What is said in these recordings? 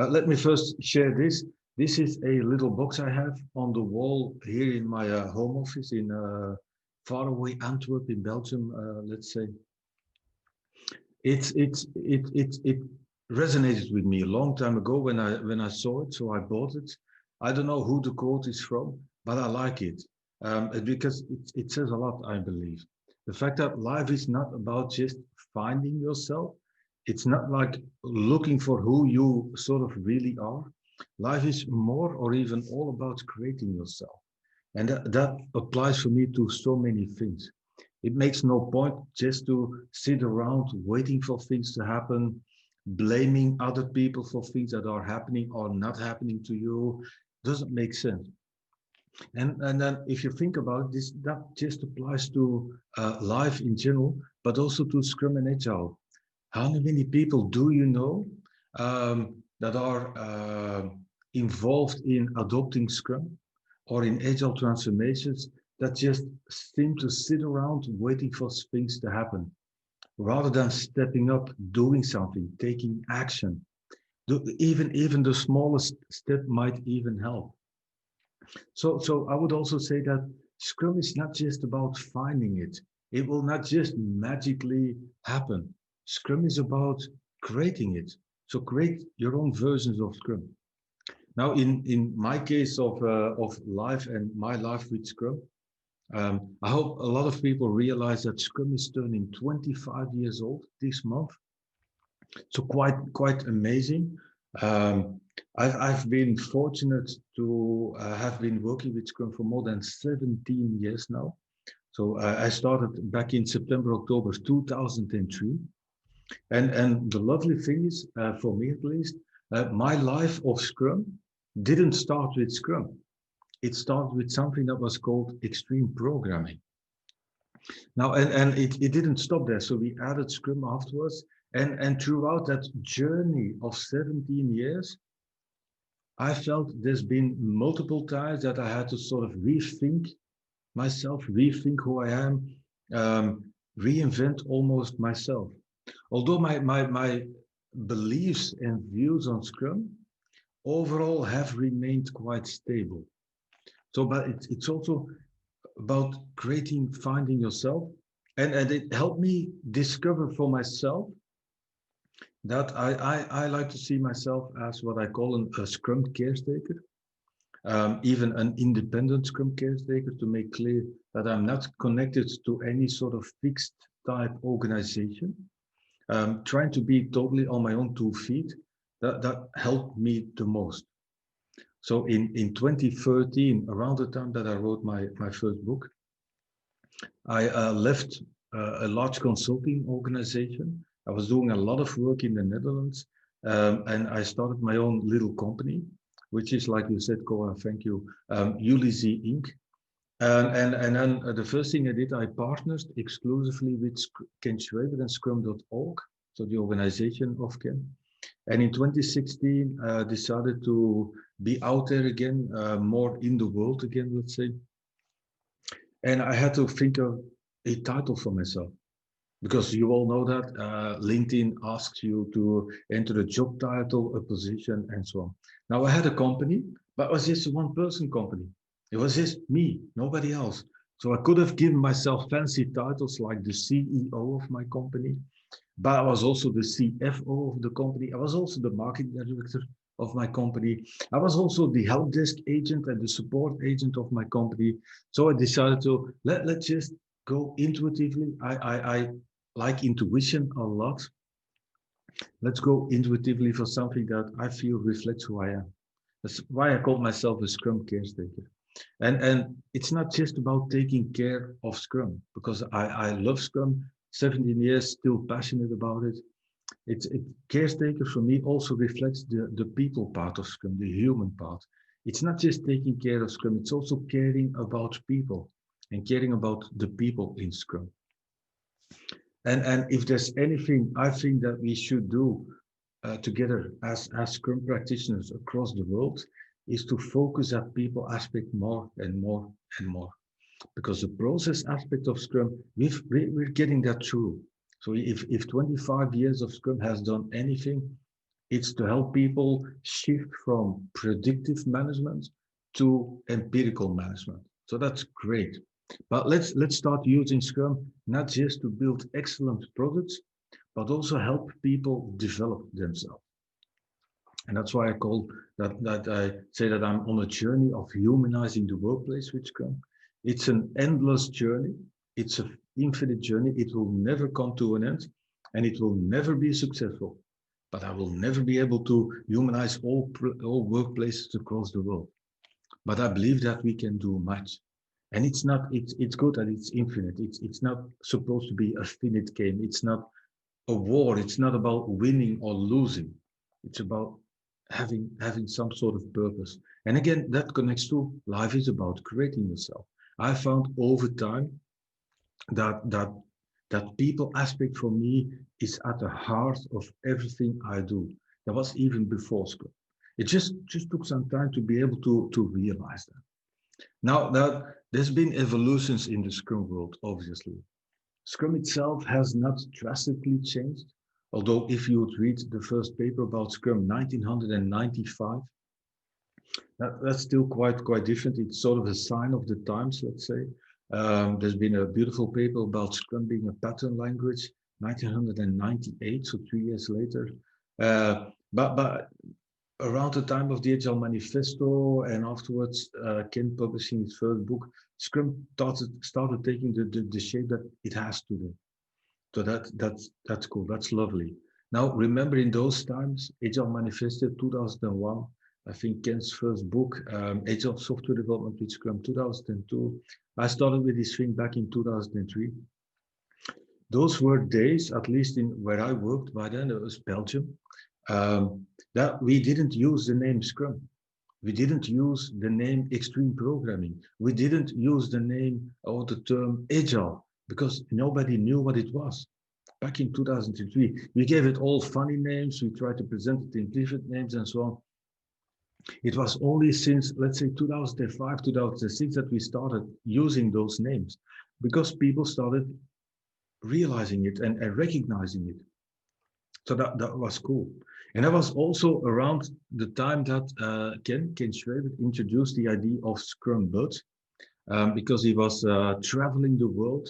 Let me first share this. This is a little box I have on the wall here in my home office in faraway Antwerp in Belgium, let's say. It resonated with me a long time ago when I saw it, so I bought it. I don't know who the quote is from, but I like it because it says a lot, I believe. The fact that life is not about just finding yourself. It's not like looking for who you sort of really are. Life is more or even all about creating yourself. And that applies for me to so many things. It makes no point just to sit around waiting for things to happen, blaming other people for things that are happening or not happening to you. Doesn't make sense. And then if you think about this, that just applies to life in general, but also to Scrum and Agile. How many people do you know that are involved in adopting Scrum or in Agile transformations that just seem to sit around waiting for things to happen, rather than stepping up, doing something, taking action? Even the smallest step might even help. So I would also say that Scrum is not just about finding it. It will not just magically happen. Scrum is about creating it. So create your own versions of Scrum. Now, in my case of life and my life with Scrum, I hope a lot of people realize that Scrum is turning 25 years old this month. So quite amazing. I've been fortunate to have been working with Scrum for more than 17 years now. So I started back in September, October 2003. And the lovely thing is, for me at least, my life of Scrum didn't start with Scrum. It started with something that was called extreme programming. Now, and it didn't stop there. So we added Scrum afterwards. And throughout that journey of 17 years, I felt there's been multiple times that I had to sort of rethink myself, rethink who I am, reinvent almost myself. Although my beliefs and views on Scrum overall have remained quite stable. So, but it's also about creating, finding yourself. And it helped me discover for myself that I like to see myself as what I call a Scrum caretaker, even an independent Scrum caretaker, to make clear that I'm not connected to any sort of fixed type organization. Trying to be totally on my own 2 feet, that helped me the most. So in 2013, around the time that I wrote my first book, I left a large consulting organization. I was doing a lot of work in the Netherlands, and I started my own little company, which is, like you said, Cora, thank you, Ulysses Inc. And then the first thing I did, I partnered exclusively with Ken Schrader and Scrum.org, so the organization of Ken. And in 2016, decided to be out there again, more in the world again, let's say. And I had to think of a title for myself, because you all know that LinkedIn asks you to enter a job title, a position, and so on. Now, I had a company, but it was just a one-person company. It was just me, nobody else. So I could have given myself fancy titles like the CEO of my company, but I was also the CFO of the company. I was also the marketing director of my company. I was also the help desk agent and the support agent of my company. So I decided to let's just go intuitively. I like intuition a lot. Let's go intuitively for something that I feel reflects who I am. That's why I call myself a Scrum caretaker. And it's not just about taking care of Scrum, because I love Scrum, 17 years, still passionate about it. Caretaker for me also reflects the people part of Scrum, the human part. It's not just taking care of Scrum, it's also caring about people and caring about the people in Scrum. And if there's anything I think that we should do together as Scrum practitioners across the world, is to focus that people aspect more and more and more. Because the process aspect of Scrum, we're getting that through. So if 25 years of Scrum has done anything, It's to help people shift from predictive management to empirical management. So that's great. But let's start using Scrum not just to build excellent products, but also help people develop themselves. And that's why I call that I say that I'm on a journey of humanizing the workplace with Scrum. It's an endless journey. It's an infinite journey. It will never come to an end, and it will never be successful. But I will never be able to humanize all workplaces across the world. But I believe that we can do much. And it's good that it's infinite. It's not supposed to be a finite game. It's not a war. It's not about winning or losing. It's about having some sort of purpose. And again, that connects to life is about creating yourself. I found over time that people aspect for me is at the heart of everything I do. That was even before Scrum. It just took some time to be able to realize that. Now that there's been evolutions in the Scrum world, obviously. Scrum itself has not drastically changed. Although if you would read the first paper about Scrum 1995, that's still quite different. It's sort of a sign of the times, let's say. There's been a beautiful paper about Scrum being a pattern language, 1998, so 3 years later. But around the time of the Agile Manifesto and afterwards Ken publishing his first book, Scrum started taking the shape that it has today. So that's cool. That's lovely. Now, remember in those times, Agile Manifesto 2001, I think Ken's first book, Agile Software Development with Scrum 2002. I started with this thing back in 2003. Those were days, at least in where I worked by then, it was Belgium, that we didn't use the name Scrum. We didn't use the name extreme programming. We didn't use the name or the term Agile because nobody knew what it was. Back in 2003, we gave it all funny names. We tried to present it in different names and so on. It was only since, let's say, 2005, 2006 that we started using those names because people started realizing it and recognizing it. So that was cool. And that was also around the time that Ken Schreiber introduced the idea of Scrumviet because he was traveling the world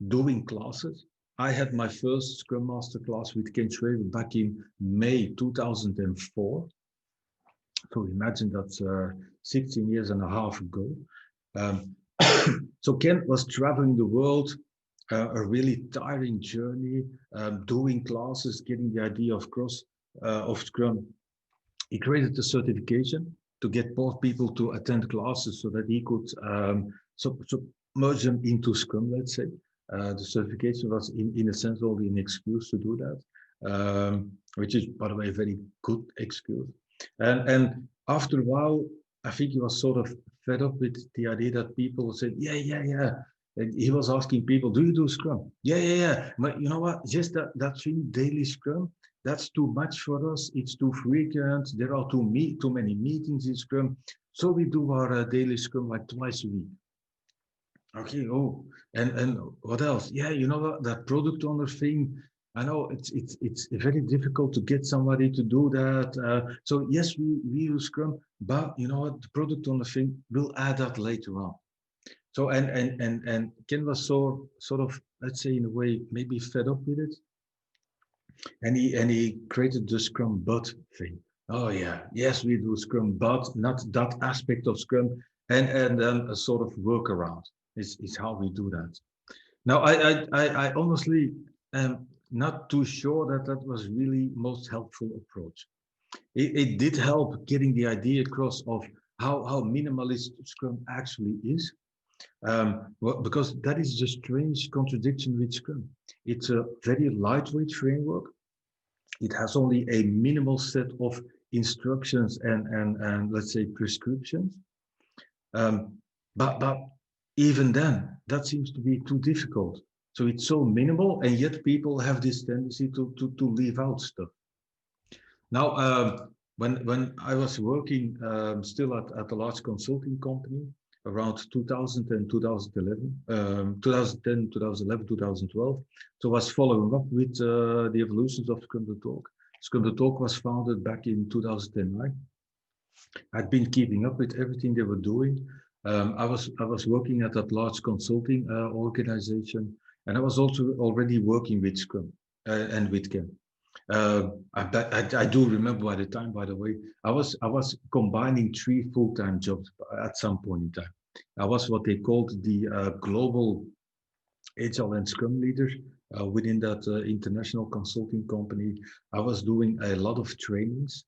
doing classes. I had my first Scrum Master class with Ken Schreiber back in May 2004. So imagine that's 16 years and a half ago. So Ken was traveling the world, a really tiring journey, doing classes, getting the idea of Scrum. He created a certification to get both people to attend classes so that he could merge them into Scrum, let's say. The certification was in a sense only an excuse to do that, which is, by the way, a very good excuse. And after a while, I think he was sort of fed up with the idea that people said, yeah. And he was asking people, do you do Scrum? Yeah. But you know what? Just that thing, daily Scrum, that's too much for us. It's too frequent. There are too many meetings in Scrum. So we do our daily Scrum like twice a week. Okay, and what else? Yeah, you know what? That product owner thing, I know it's very difficult to get somebody to do that. So yes, we use Scrum, but you know what? The product owner thing, we'll add that later on. So and Ken was sort of, let's say in a way, maybe fed up with it. And he created the Scrum but thing. Oh yeah, yes, we do Scrum, but not that aspect of Scrum, and then a sort of workaround is how we do that. Now I honestly am not too sure that was really most helpful approach. It did help getting the idea across of how minimalist Scrum actually is. Because that is a strange contradiction with Scrum. It's a very lightweight framework. It has only a minimal set of instructions and let's say prescriptions. But even then, that seems to be too difficult. So it's so minimal, and yet people have this tendency to leave out stuff. Now, when I was working still at a large consulting company around 2000 and 2011, 2010, 2011, 2012, so I was following up with the evolutions of Scrum.org. Scrum.org was founded back in 2009. I'd been keeping up with everything they were doing. I was working at that large consulting organization, and I was also already working with Scrum and with Ken. I do remember by the time, by the way, I was combining 3 full-time jobs at some point in time. I was what they called the global Agile and Scrum leader within that international consulting company. I was doing a lot of trainings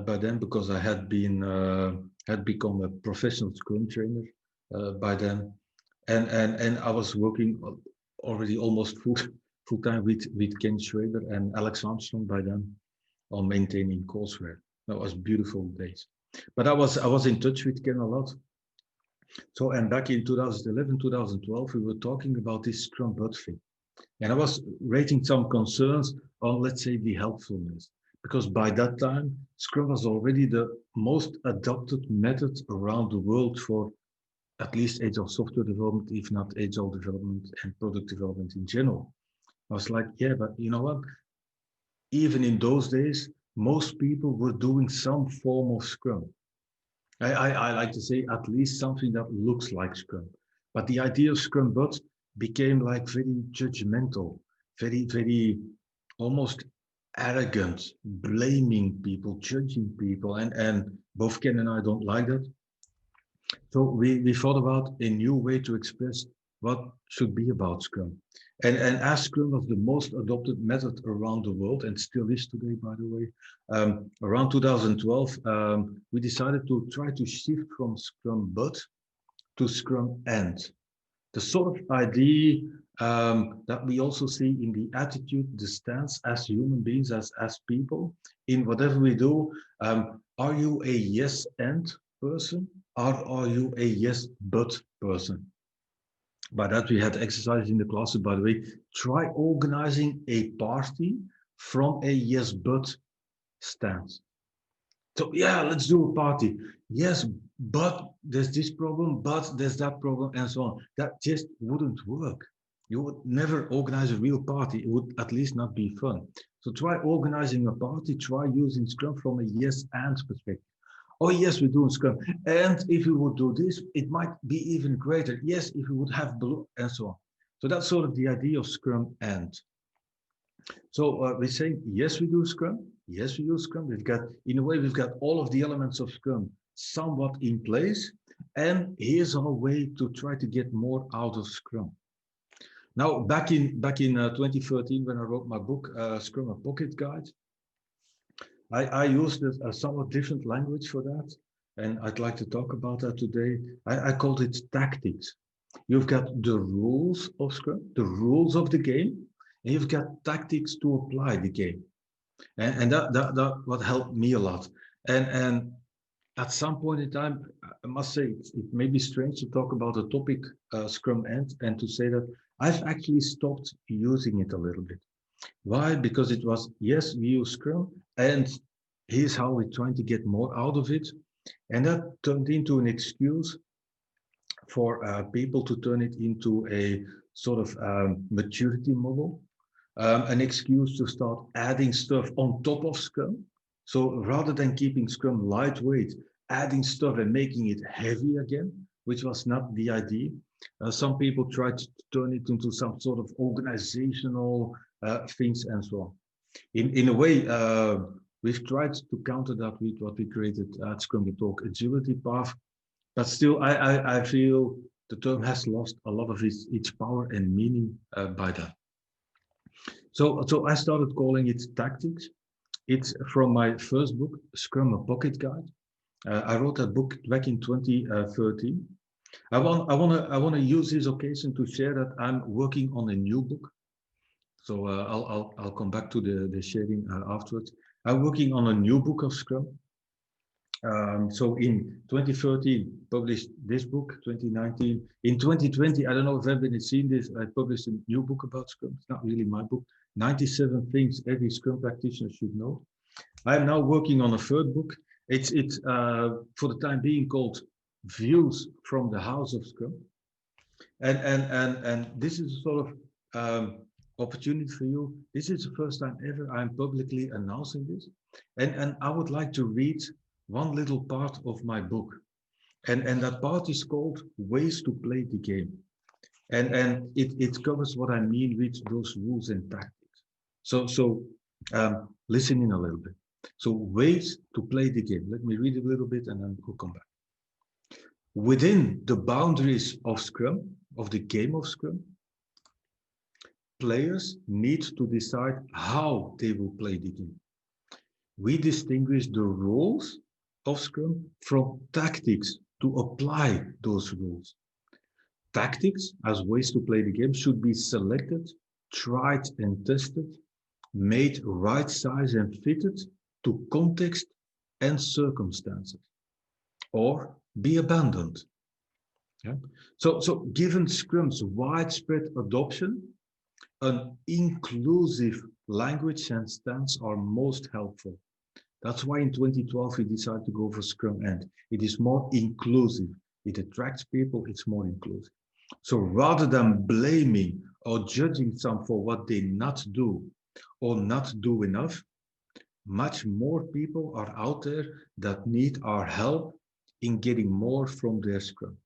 by then, because I had become a professional Scrum trainer by then, and I was working already almost full time with Ken Schrader and Alex Armstrong by then on maintaining courseware. That was beautiful days. But I was in touch with Ken a lot. So, and back in 2011, 2012, we were talking about this Scrum bot thing. And I was raising some concerns on, let's say, the helpfulness. Because by that time, Scrum was already the most adopted method around the world for at least agile software development, if not agile development and product development in general. I was like, yeah, but you know what? Even in those days, most people were doing some form of Scrum. I like to say at least something that looks like Scrum. But the idea of Scrum bots became like very judgmental, very almost arrogant, blaming people, judging people, and both Ken and I don't like that. So we thought about a new way to express what should be about Scrum. And as Scrum was the most adopted method around the world, and still is today, by the way, around 2012, we decided to try to shift from Scrum But to Scrum And. The sort of idea that we also see in the attitude, the stance as human beings, as people, in whatever we do. Are you a yes and person, or are you a yes but person? By that, we had exercises in the classes, by the way. Try organizing a party from a yes but stance. So yeah, let's do a party. Yes, but there's this problem, but there's that problem, and so on. That just wouldn't work. You would never organize a real party. It would at least not be fun. So try organizing a party, try using Scrum from a yes and perspective. Oh yes, we're doing Scrum. And if we would do this, it might be even greater. Yes, if we would have blue, and so on. So that's sort of the idea of Scrum and. So we say, yes, we do Scrum. Yes, we use Scrum. We've got, in a way, we've got all of the elements of Scrum somewhat in place. And here's our way to try to get more out of Scrum. Now, back in 2013, when I wrote my book, Scrum, a Pocket Guide, I used a somewhat different language for that. And I'd like to talk about that today. I called it tactics. You've got the rules of Scrum, the rules of the game, and you've got tactics to apply the game. And that what helped me a lot. And at some point in time, I must say, it may be strange to talk about the topic Scrum and to say that I've actually stopped using it a little bit. Why? Because it was, yes, we use Scrum, and here's how we're trying to get more out of it. And that turned into an excuse for people to turn it into a sort of maturity model, an excuse to start adding stuff on top of Scrum. So rather than keeping Scrum lightweight, adding stuff and making it heavy again, which was not the idea. Some people tried to turn it into some sort of organizational things and so on. In a way, we've tried to counter that with what we created at Scrum.org agility path, but still, I feel the term has lost a lot of its power and meaning by that. So I started calling it tactics. It's from my first book, Scrum, a Pocket Guide. I wrote that book back in 2013. I want to use this occasion to share that I'm working on a new book. So I'll come back to the sharing afterwards. I'm working on a new book of Scrum. So in 2013, published this book, 2019. In 2020, I don't know if everybody has seen this, I published a new book about Scrum. It's not really my book, 97 things every Scrum practitioner should know. I'm now working on a third book. It's for the time being called Views from the House of Scrum. And this is sort of opportunity for you. This is the first time ever I'm publicly announcing this. And I would like to read one little part of my book. And that part is called Ways to Play the Game. And it covers what I mean with those rules and tactics. So listen in a little bit. So ways to play the game. Let me read it a little bit and then we'll come back. Within the boundaries of Scrum, of the game of Scrum, players need to decide how they will play the game. We distinguish the rules of Scrum from tactics to apply those rules. Tactics as ways to play the game should be selected, tried and tested, made right size and fitted to context and circumstances, or be abandoned. Yeah? So given Scrum's widespread adoption, an inclusive language and stance are most helpful. That's why in 2012 we decided to go for Scrum and it is more inclusive. It attracts people, it's more inclusive. So rather than blaming or judging some for what they not do or not do enough, much more people are out there that need our help in getting more from their Scrum.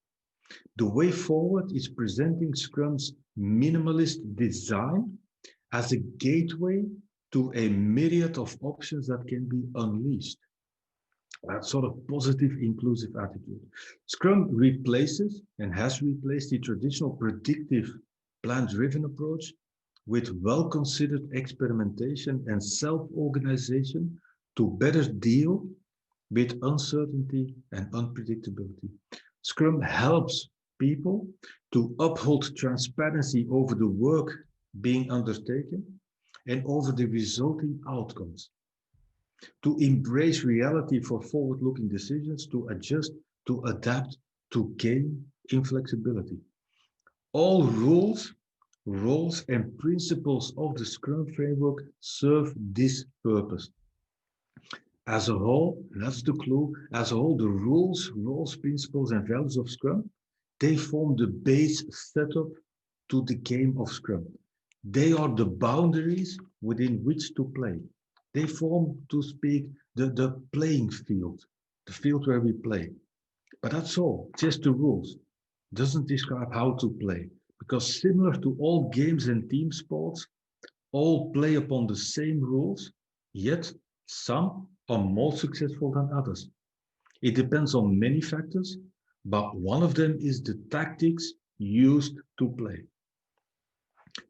The way forward is presenting Scrum's minimalist design as a gateway to a myriad of options that can be unleashed. That sort of positive, inclusive attitude. Scrum replaces and has replaced the traditional predictive, plan-driven approach with well-considered experimentation and self-organization to better deal with uncertainty and unpredictability. Scrum helps people to uphold transparency over the work being undertaken and over the resulting outcomes, to embrace reality for forward-looking decisions, to adjust, to adapt, to gain inflexibility. All rules, roles, and principles of the Scrum framework serve this purpose. As a whole, that's the clue, as a whole, the rules, roles, principles, and values of Scrum, they form the base setup to the game of Scrum. They are the boundaries within which to play. They form, to speak, the playing field, the field where we play. But that's all, just the rules. Doesn't describe how to play, because similar to all games and team sports, all play upon the same rules, yet some are more successful than others. It depends on many factors, but one of them is the tactics used to play.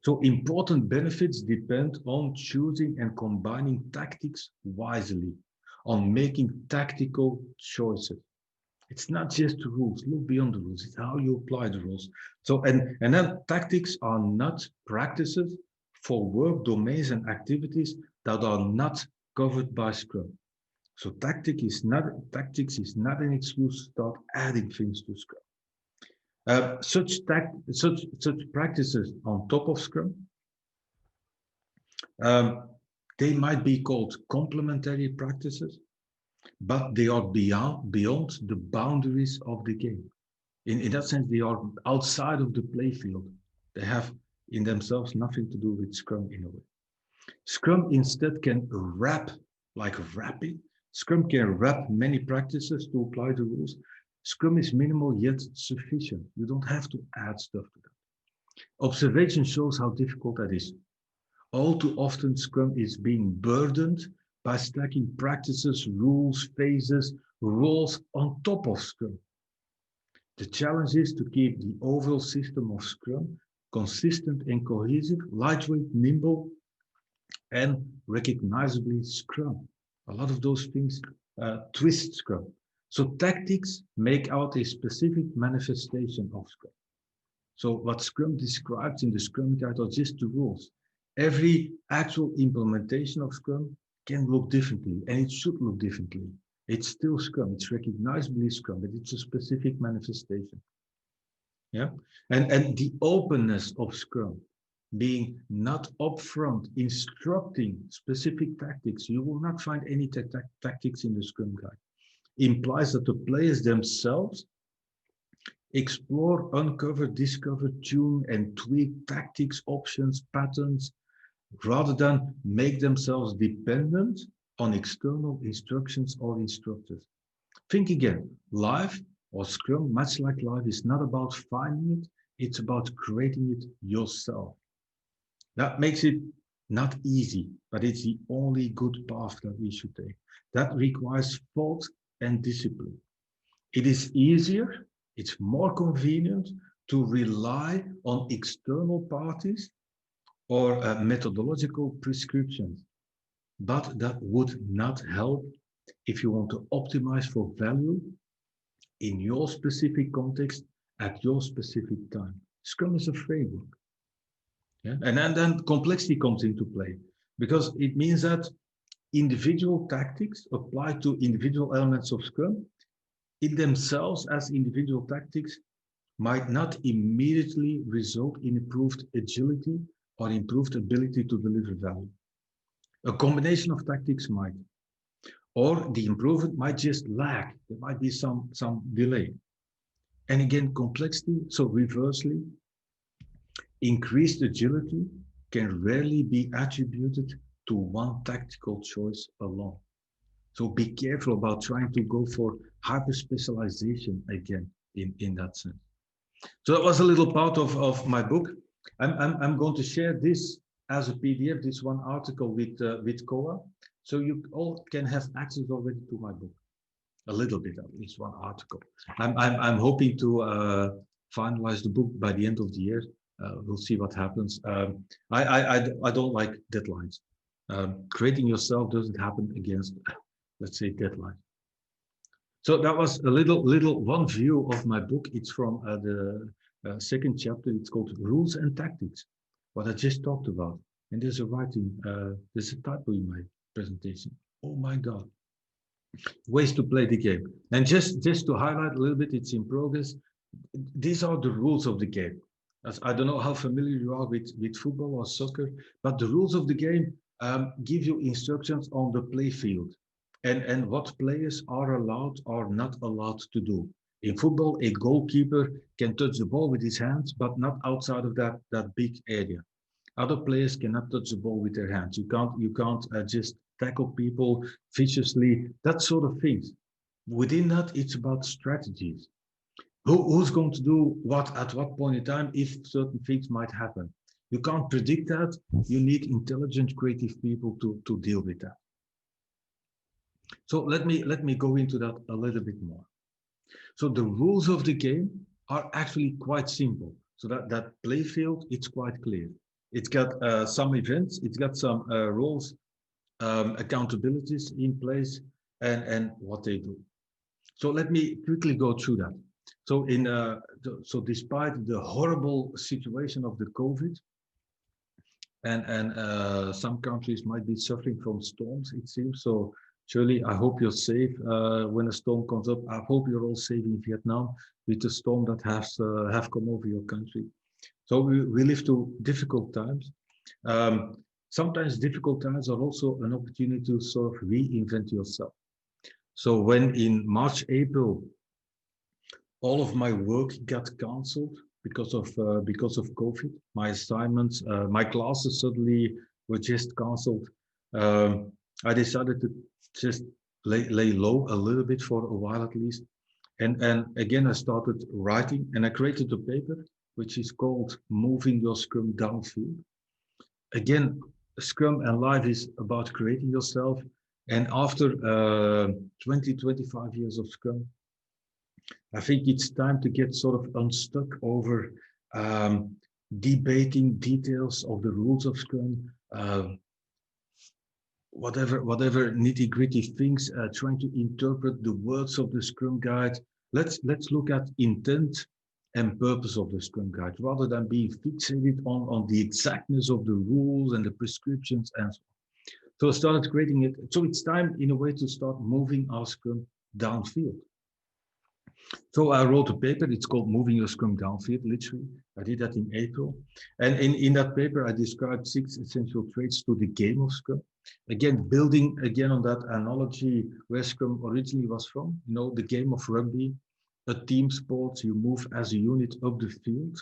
So important benefits depend on choosing and combining tactics wisely, on making tactical choices. It's not just the rules, look beyond the rules, it's how you apply the rules. So, and then tactics are not practices for work domains and activities that are not covered by Scrum. So tactics is not an excuse to start adding things to Scrum. Such practices on top of Scrum, they might be called complementary practices, but they are beyond the boundaries of the game. In that sense, they are outside of the play field. They have in themselves nothing to do with Scrum in a way. Scrum instead can wrap, like wrapping. Scrum can wrap many practices to apply the rules. Scrum is minimal yet sufficient. You don't have to add stuff to that. Observation shows how difficult that is. All too often, Scrum is being burdened by stacking practices, rules, phases, roles on top of Scrum. The challenge is to keep the overall system of Scrum consistent and cohesive, lightweight, nimble, and recognizably Scrum. A lot of those things twist Scrum. So tactics make out a specific manifestation of Scrum. So what Scrum describes in the Scrum Guide are just the rules. Every actual implementation of Scrum can look differently, and it should look differently. It's still Scrum, it's recognizably Scrum, but it's a specific manifestation. Yeah, and the openness of Scrum, being not upfront instructing specific tactics, you will not find any tactics in the Scrum Guide, implies that the players themselves explore, uncover, discover, tune, and tweak tactics, options, patterns, rather than make themselves dependent on external instructions or instructors. Think again, life or Scrum, much like life, is not about finding it, it's about creating it yourself. That makes it not easy, but it's the only good path that we should take. That requires thought and discipline. It is easier, it's more convenient to rely on external parties or methodological prescriptions, but that would not help if you want to optimize for value in your specific context at your specific time. Scrum is a framework. Yeah? And then complexity comes into play because it means that individual tactics applied to individual elements of Scrum in themselves as individual tactics might not immediately result in improved agility or improved ability to deliver value. A combination of tactics might, or the improvement might just lag. There might be some delay. And again, complexity, so reversely, increased agility can rarely be attributed to one tactical choice alone. So be careful about trying to go for hyper specialization again in that sense. So that was a little part of my book. I'm going to share this as a PDF, this one article with Koa. So you all can have access already to my book. A little bit, at least one article. I'm hoping to finalize the book by the end of the year. We'll see what happens. I don't like deadlines. Creating yourself doesn't happen against, let's say, deadline. So that was a little one view of my book. It's from the second chapter. It's called Rules and Tactics, what I just talked about. And there's a writing, there's a typo in my presentation. Oh my God. Ways to play the game. And just to highlight a little bit, it's in progress. These are the rules of the game. As I don't know how familiar you are with football or soccer, but the rules of the game give you instructions on the play field and what players are allowed or not allowed to do. In football, a goalkeeper can touch the ball with his hands, but not outside of that big area. Other players cannot touch the ball with their hands. You can't just tackle people viciously, that sort of things. Within that, it's about strategies. Who's going to do what at what point in time if certain things might happen? You can't predict that. You need intelligent, creative people to deal with that. So let me go into that a little bit more. So the rules of the game are actually quite simple. So that play field, it's quite clear. It's got some events, it's got some roles, accountabilities in place, and what they do. So let me quickly go through that. So so despite the horrible situation of the COVID, and some countries might be suffering from storms, it seems. So Shirley, I hope you're safe when a storm comes up. I hope you're all safe in Vietnam with the storm that have come over your country. So we live through difficult times. Sometimes difficult times are also an opportunity to sort of reinvent yourself. So when in March, April, all of my work got cancelled because of COVID, my assignments, my classes suddenly were just cancelled. I decided to just lay low a little bit for a while at least. And again, I started writing and I created a paper which is called Moving Your Scrum Downfield. Again, Scrum and life is about creating yourself. And after 25 years of Scrum, I think it's time to get sort of unstuck over debating details of the rules of Scrum, whatever nitty-gritty things, trying to interpret the words of the Scrum Guide. Let's look at intent and purpose of the Scrum Guide rather than being fixated on the exactness of the rules and the prescriptions and so on. So I started creating it. So it's time in a way to start moving our Scrum downfield. So I wrote a paper, it's called Moving Your Scrum Downfield, literally. I did that in April. And in that paper, I described 6 essential traits to the game of Scrum. Again, building again on that analogy where Scrum originally was from, you know, the game of rugby, a team sport, you move as a unit up the field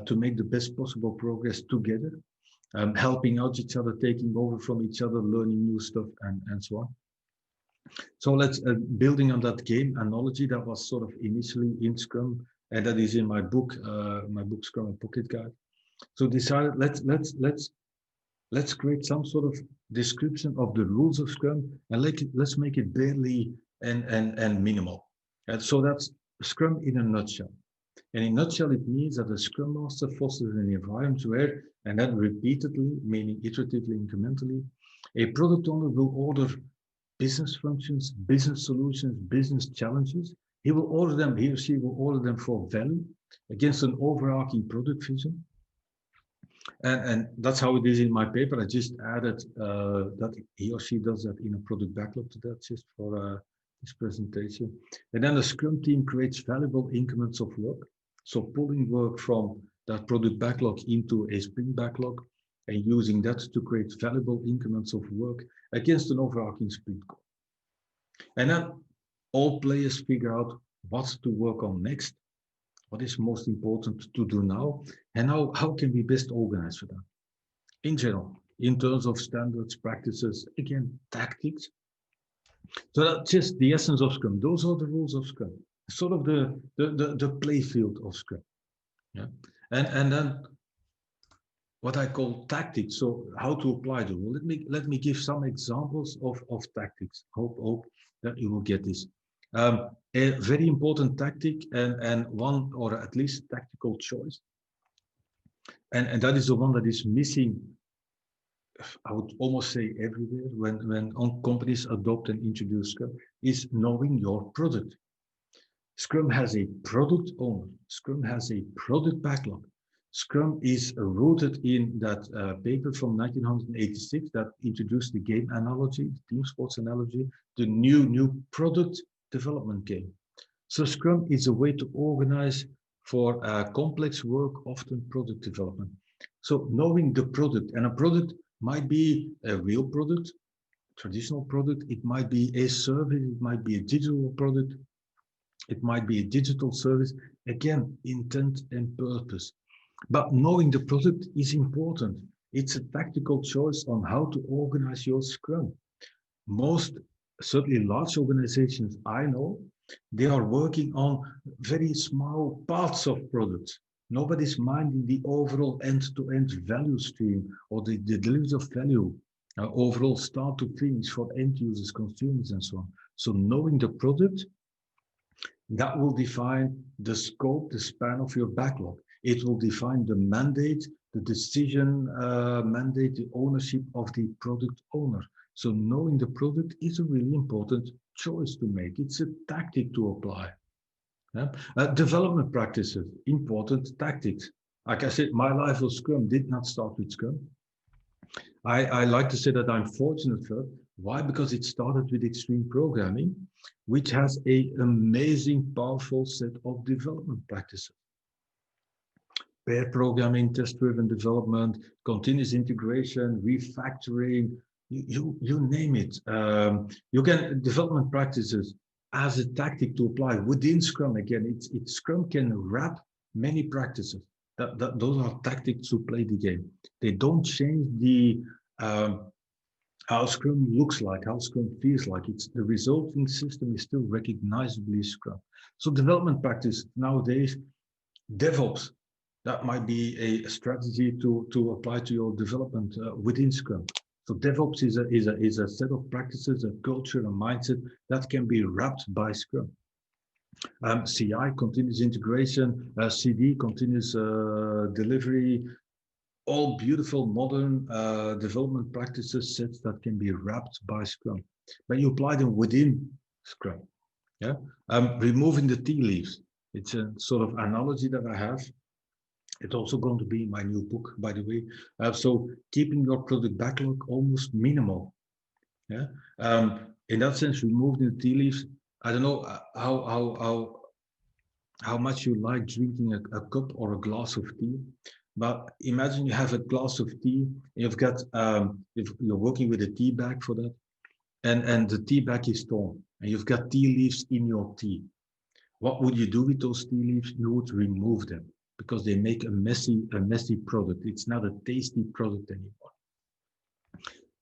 to make the best possible progress together. helping out each other, taking over from each other, learning new stuff, and so on. So let's building on that game analogy that was sort of initially in Scrum, and that is in my book Scrum and Pocket Guide. So decided let's create some sort of description of the rules of Scrum, and let's make it barely and minimal. And so that's Scrum in a nutshell. And in a nutshell, it means that the Scrum Master fosters an environment where, and then repeatedly, meaning iteratively, incrementally, a product owner will order business functions, business solutions, business challenges. He or she will order them for value against an overarching product vision. And that's how it is in my paper. I just added that he or she does that in a product backlog to that, just for this presentation. And then the Scrum team creates valuable increments of work. So pulling work from that product backlog into a sprint backlog and using that to create valuable increments of work against an overarching sprint goal. And then all players figure out what to work on next, what is most important to do now, and how can we best organize for that. In general, in terms of standards, practices, again, tactics. So that's just the essence of Scrum. Those are the rules of Scrum, sort of the play field of Scrum. Yeah, and then what I call tactics. So how to apply the rule. Let me give some examples of tactics. Hope that you will get this. A very important tactic and one, or at least tactical choice. And that is the one that is missing, I would almost say everywhere when companies adopt and introduce Scrum, is knowing your product. Scrum has a product owner. Scrum has a product backlog. Scrum is rooted in that paper from 1986 that introduced the game analogy, the team sports analogy, the new product development game. So Scrum is a way to organize for complex work, often product development. So knowing the product, and a product might be a real product, traditional product, it might be a service, it might be a digital product, it might be a digital service, again, intent and purpose. But knowing the product is important. It's a tactical choice on how to organize your Scrum. Most, certainly large organizations I know, they are working on very small parts of products. Nobody's minding the overall end-to-end value stream or the delivery of value, overall start to finish for end users, consumers, and so on. So knowing the product, that will define the scope, the span of your backlog. It will define the mandate, the decision mandate, the ownership of the product owner. So knowing the product is a really important choice to make. It's a tactic to apply. Yeah? Development practices, important tactics. Like I said, my life of Scrum did not start with Scrum. I like to say that I'm fortunate for it. Why? Because it started with extreme programming, which has an amazing, powerful set of development practices. Pair programming, test-driven development, continuous integration, refactoring, you name it. You can development practices as a tactic to apply within Scrum. Again, Scrum can wrap many practices. Those are tactics to play the game. They don't change the how Scrum looks like, how Scrum feels like. It's the resulting system is still recognizably Scrum. So development practice nowadays, DevOps. That might be a strategy to apply to your development within Scrum. So DevOps is a set of practices, a culture, a mindset that can be wrapped by Scrum. CI, continuous integration, CD, continuous delivery, all beautiful modern development practices sets that can be wrapped by Scrum. But you apply them within Scrum. Yeah, removing the tea leaves. It's a sort of analogy that I have. It's also going to be in my new book, by the way. So keeping your product backlog almost minimal. Yeah. In that sense, removing the tea leaves. I don't know how much you like drinking a cup or a glass of tea, but imagine you have a glass of tea. You've got you're working with a tea bag for that, and the tea bag is torn, and you've got tea leaves in your tea. What would you do with those tea leaves? You would remove them. because they make a messy product. It's not a tasty product anymore.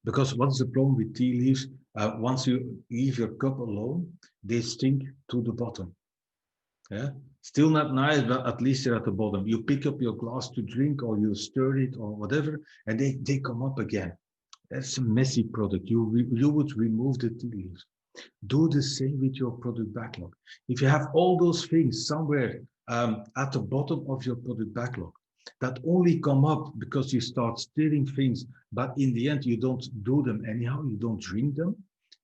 Because what's the problem with tea leaves? Once you leave your cup alone, they stink to the bottom. Yeah, still not nice, but at least they're at the bottom. You pick up your glass to drink, or you stir it, or whatever, and they come up again. That's a messy product. You would remove the tea leaves. Do the same with your product backlog. If you have all those things somewhere at the bottom of your product backlog that only come up because you start stirring things, but in the end you don't do them anyhow, you don't drink them,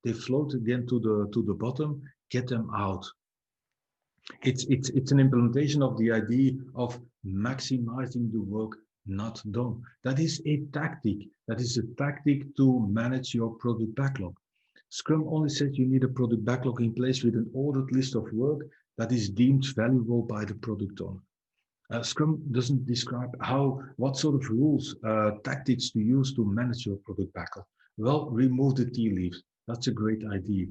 they float again to the bottom. Get them out. It's an implementation of the idea of maximizing the work not done. That is a tactic. That is a tactic to manage your product backlog. Scrum only says you need a product backlog in place with an ordered list of work that is deemed valuable by the product owner. Scrum doesn't describe what sort of rules, tactics to use to manage your product backlog. Well, remove the tea leaves. That's a great idea.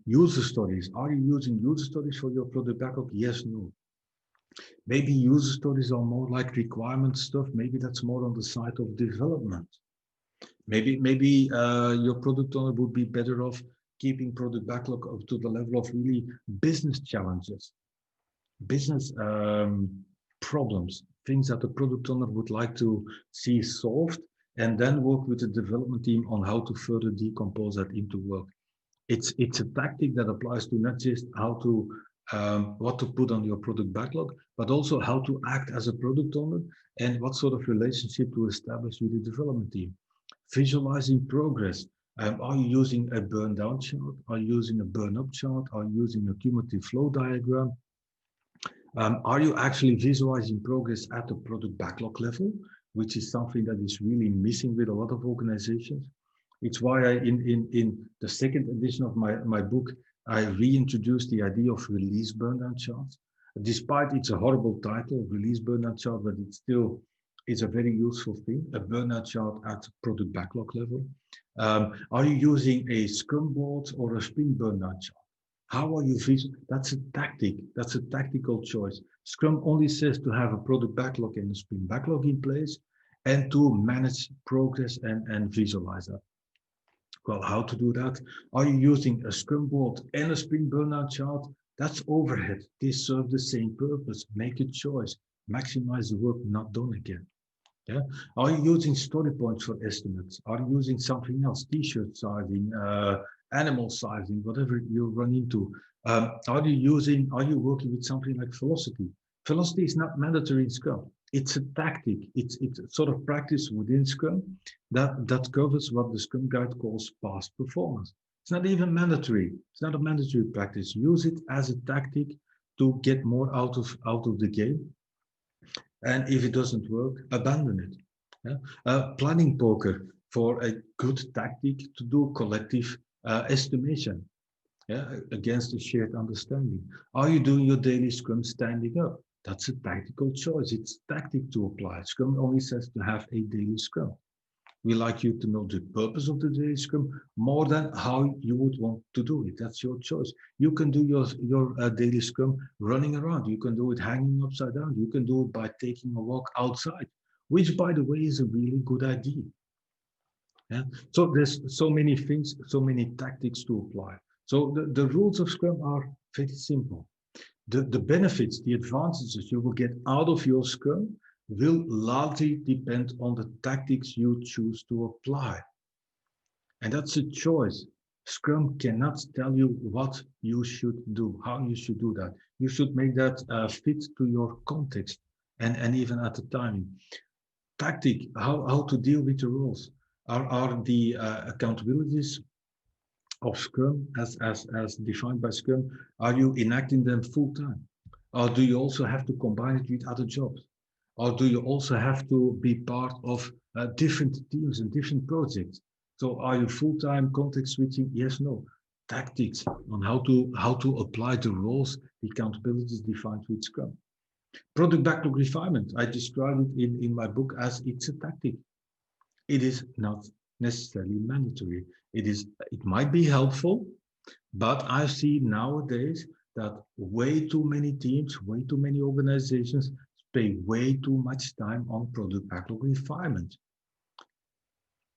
User stories. Are you using user stories for your product backlog? Yes, no. Maybe user stories are more like requirement stuff. Maybe that's more on the side of development. Maybe your product owner would be better off keeping product backlog up to the level of really business challenges, business problems, things that the product owner would like to see solved, and then work with the development team on how to further decompose that into work. It's a tactic that applies to not just how to what to put on your product backlog, but also how to act as a product owner and what sort of relationship to establish with the development team. Visualizing progress. Are you using a burn down chart? Are you using a burn up chart? Are you using a cumulative flow diagram? Are you actually visualizing progress at the product backlog level, which is something that is really missing with a lot of organizations? It's why in the second edition of my book, I reintroduced the idea of release burn down charts. Despite it's a horrible title, release burn down chart, but it still is a very useful thing, a burnout chart at product backlog level. Are you using a Scrum board or a sprint burnout chart? How are you visual? That's a tactic. That's a tactical choice. Scrum only says to have a product backlog and a sprint backlog in place and to manage progress and visualize that. Well, how to do that? Are you using a Scrum board and a sprint burnout chart? That's overhead. They serve the same purpose. Make a choice. Maximize the work not done again. Yeah. Are you using story points for estimates? Are you using something else? T-shirt sizing, animal sizing, whatever you run into. Are you working with something like velocity? Velocity is not mandatory in Scrum. It's a tactic. It's a sort of practice within Scrum that covers what the Scrum Guide calls past performance. It's not even mandatory. It's not a mandatory practice. Use it as a tactic to get more out of the game. And if it doesn't work, abandon it. Yeah? Planning poker for a good tactic to do collective estimation, yeah, against a shared understanding. Are you doing your daily Scrum standing up? That's a tactical choice. It's tactic to apply. Scrum only says to have a daily Scrum. We like you to know the purpose of the daily Scrum more than how you would want to do it. That's your choice. You can do your daily Scrum running around. You can do it hanging upside down. You can do it by taking a walk outside, which, by the way, is a really good idea. Yeah? So there's so many things, so many tactics to apply. So the rules of Scrum are very simple. The benefits, the advantages you will get out of your Scrum will largely depend on the tactics you choose to apply. And that's a choice. Scrum cannot tell you what you should do, how you should do that. You should make that fit to your context and even at the timing. Tactic, how to deal with the roles. Are the accountabilities of Scrum as defined by Scrum, are you enacting them full time? Or do you also have to combine it with other jobs? Or do you also have to be part of different teams and different projects? So are you full-time context switching? Yes, no. Tactics on how to apply the roles, the accountabilities defined with Scrum. Product backlog refinement, I describe it in my book as it's a tactic. It is not necessarily mandatory. It might be helpful, but I see nowadays that way too many teams, way too many organizations, spend way too much time on product backlog refinement.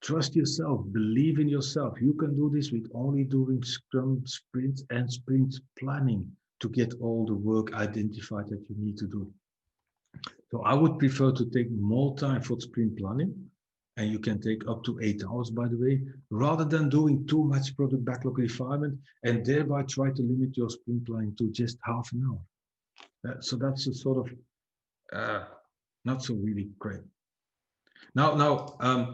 Trust yourself, believe in yourself. You can do this with only doing Scrum sprints and sprint planning to get all the work identified that you need to do. So I would prefer to take more time for sprint planning, and you can take up to 8 hours, by the way, rather than doing too much product backlog refinement and thereby try to limit your sprint planning to just half an hour. So that's a sort of not so really great. Now,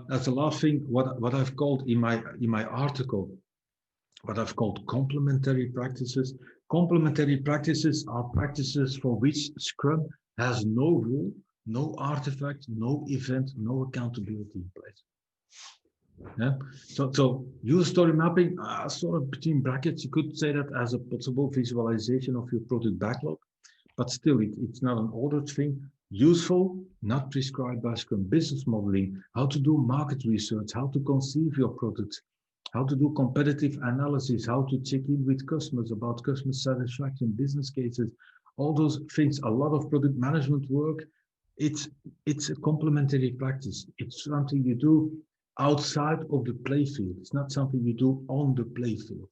that's the last thing. What I've called in my article, what I've called complementary practices. Complementary practices are practices for which Scrum has no rule, no artifact, no event, no accountability in place. Yeah. So user story mapping, sort of between brackets, you could say that as a possible visualization of your product backlog, but still it's not an ordered thing. Useful, not prescribed by Scrum. Business modeling, how to do market research, how to conceive your products, how to do competitive analysis, how to check in with customers about customer satisfaction, business cases, all those things, a lot of product management work. It's a complementary practice. It's something you do outside of the playfield. It's not something you do on the playfield.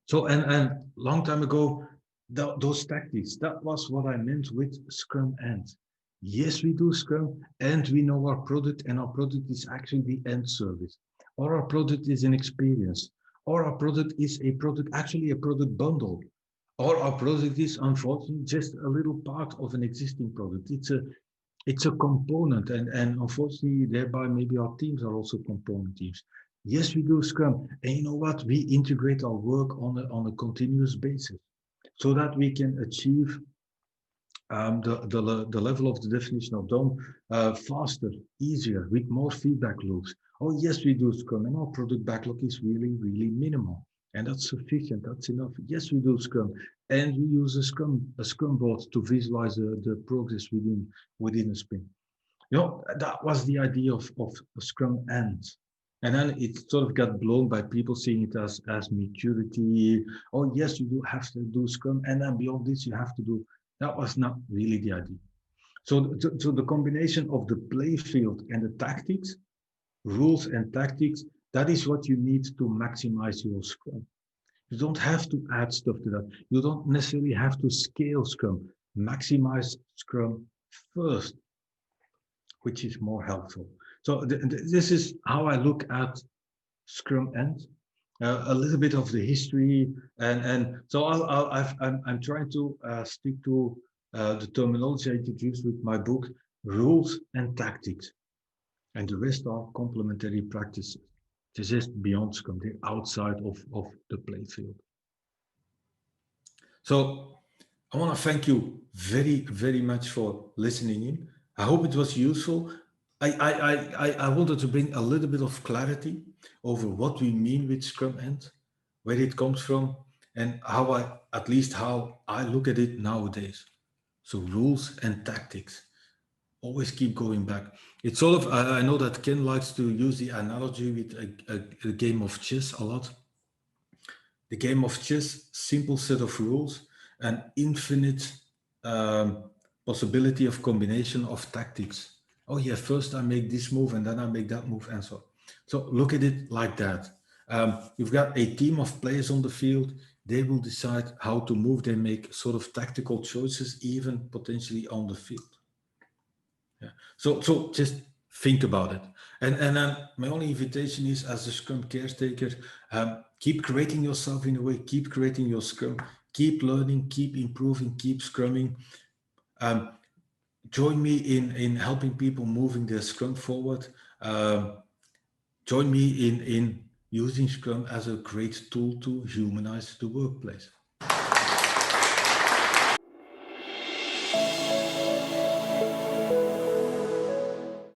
So, and long time ago, those tactics, that was what I meant with Scrum end. Yes, we do Scrum and we know our product, and our product is actually the end service, or our product is an experience, or our product is a product, actually a product bundle, or our product is unfortunately just a little part of an existing product. It's a component, and unfortunately thereby maybe our teams are also component teams. Yes, we do Scrum, and you know what? We integrate our work on a continuous basis, so that we can achieve the level of the definition of done faster, easier, with more feedback loops. Oh yes, we do Scrum, and our product backlog is really, really minimal, and that's sufficient. That's enough. Yes, we do Scrum, and we use a Scrum board to visualize the progress within a sprint. You know, that was the idea of Scrum end. And then it sort of got blown by people seeing it as maturity. Oh, yes, you do have to do Scrum. And then beyond this, you have to do. That was not really the idea. So the combination of the play field and the tactics, rules and tactics, that is what you need to maximize your Scrum. You don't have to add stuff to that. You don't necessarily have to scale Scrum. Maximize Scrum first, which is more helpful. So this is how I look at Scrum end, a little bit of the history, and so I'm trying to stick to the terminology I introduced with my book, rules and tactics, and the rest are complementary practices. This is beyond Scrum, they're outside of the playfield. So I want to thank you very, very much for listening in. I hope it was useful. I wanted to bring a little bit of clarity over what we mean with Scrum end, where it comes from, and how I look at it nowadays. So rules and tactics, always keep going back. It's sort of, I know that Ken likes to use the analogy with a game of chess a lot. The game of chess, simple set of rules, and infinite possibility of combination of tactics. Oh yeah, first I make this move and then I make that move and so on. So look at it like that. You've got a team of players on the field. They will decide how to move. They make sort of tactical choices, even potentially on the field. Yeah. So just think about it. And then my only invitation is, as a Scrum caretaker, keep creating yourself in a way, keep creating your Scrum, keep learning, keep improving, keep Scrumming. Join me in helping people moving their Scrum forward. Join me in using Scrum as a great tool to humanize the workplace.